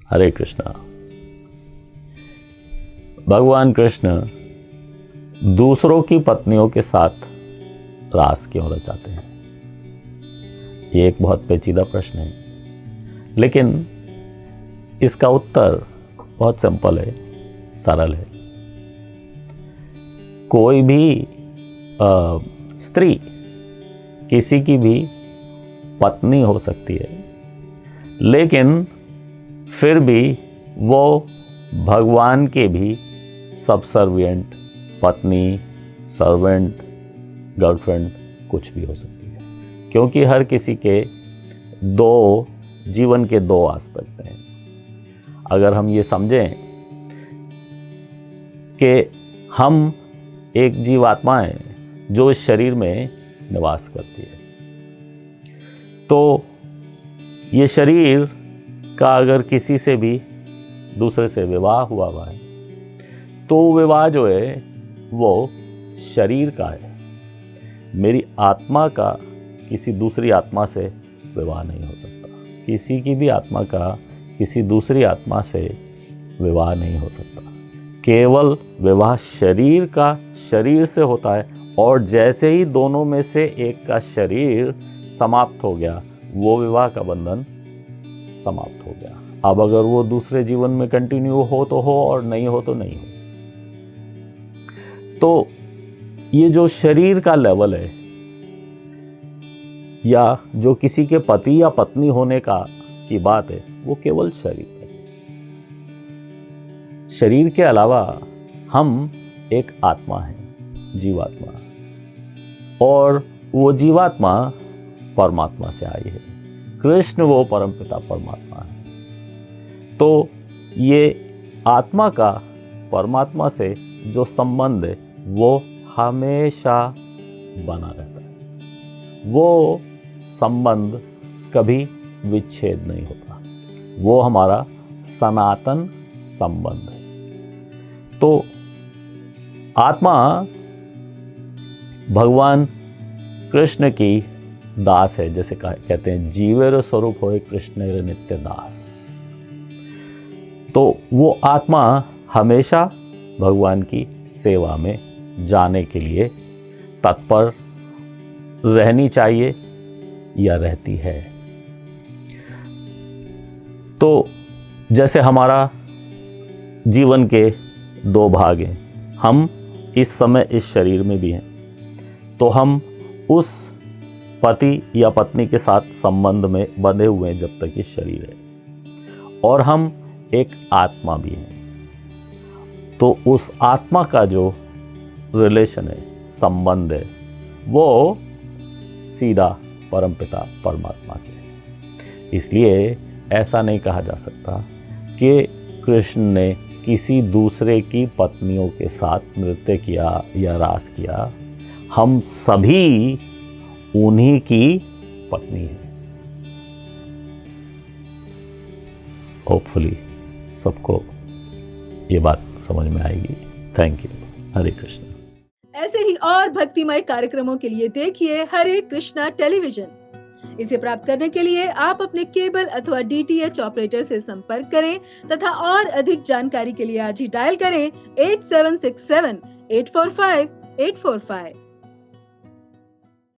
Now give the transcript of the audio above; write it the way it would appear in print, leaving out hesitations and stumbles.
हरे कृष्णा। भगवान कृष्ण दूसरों की पत्नियों के साथ रास क्यों रचाते हैं? ये एक बहुत पेचीदा प्रश्न है, लेकिन इसका उत्तर बहुत सिंपल है, सरल है। कोई भी स्त्री किसी की भी पत्नी हो सकती है, लेकिन फिर भी वो भगवान के भी सबसर्विएंट पत्नी, सर्वेंट, गर्लफ्रेंड कुछ भी हो सकती है, क्योंकि हर किसी के जीवन के दो एस्पेक्ट हैं। अगर हम ये समझें कि हम एक जीवात्मा है जो इस शरीर में निवास करती है, तो ये शरीर का अगर किसी से भी दूसरे से विवाह हुआ है, तो विवाह जो है वो शरीर का है। मेरी आत्मा का किसी दूसरी आत्मा से विवाह नहीं हो सकता। किसी की भी आत्मा का किसी दूसरी आत्मा से विवाह नहीं हो सकता। केवल विवाह शरीर का शरीर से होता है, और जैसे ही दोनों में से एक का शरीर समाप्त हो गया, वो विवाह का बंधन समाप्त हो गया। अब अगर वो दूसरे जीवन में कंटिन्यू हो तो हो, और नहीं हो तो नहीं हो। तो ये जो शरीर का लेवल है, या जो किसी के पति या पत्नी होने की बात है, वो केवल शरीर तक है। शरीर के अलावा हम एक आत्मा है, जीवात्मा, और वो जीवात्मा परमात्मा से आई है। कृष्ण वो परमपिता परमात्मा है। तो ये आत्मा का परमात्मा से जो संबंध है वो हमेशा बना रहता है। वो संबंध कभी विच्छेद नहीं होता। वो हमारा सनातन संबंध है। तो आत्मा भगवान कृष्ण की दास है, जैसे कहते हैं जीवेर स्वरूप होए कृष्णेर नित्य दास। तो वो आत्मा हमेशा भगवान की सेवा में जाने के लिए तत्पर रहनी चाहिए या रहती है। तो जैसे हमारा जीवन के दो भाग हैं, हम इस समय इस शरीर में भी हैं, तो हम उस पति या पत्नी के साथ संबंध में बंधे हुए हैं जब तक ये शरीर है, और हम एक आत्मा भी हैं। तो उस आत्मा का जो रिलेशन है, संबंध है, वो सीधा परमपिता परमात्मा से है। इसलिए ऐसा नहीं कहा जा सकता कि कृष्ण ने किसी दूसरे की पत्नियों के साथ नृत्य किया या रास किया। हम सभी उन्हीं की पत्नी हैं। होपफुली सबको ये बात समझ में आएगी। Thank you. हरे कृष्ण। ऐसे ही और भक्तिमय कार्यक्रमों के लिए देखिए हरे कृष्णा टेलीविजन। इसे प्राप्त करने के लिए आप अपने केबल अथवा DTH ऑपरेटर से संपर्क करें तथा और अधिक जानकारी के लिए आज ही डायल करें 8767 845 845।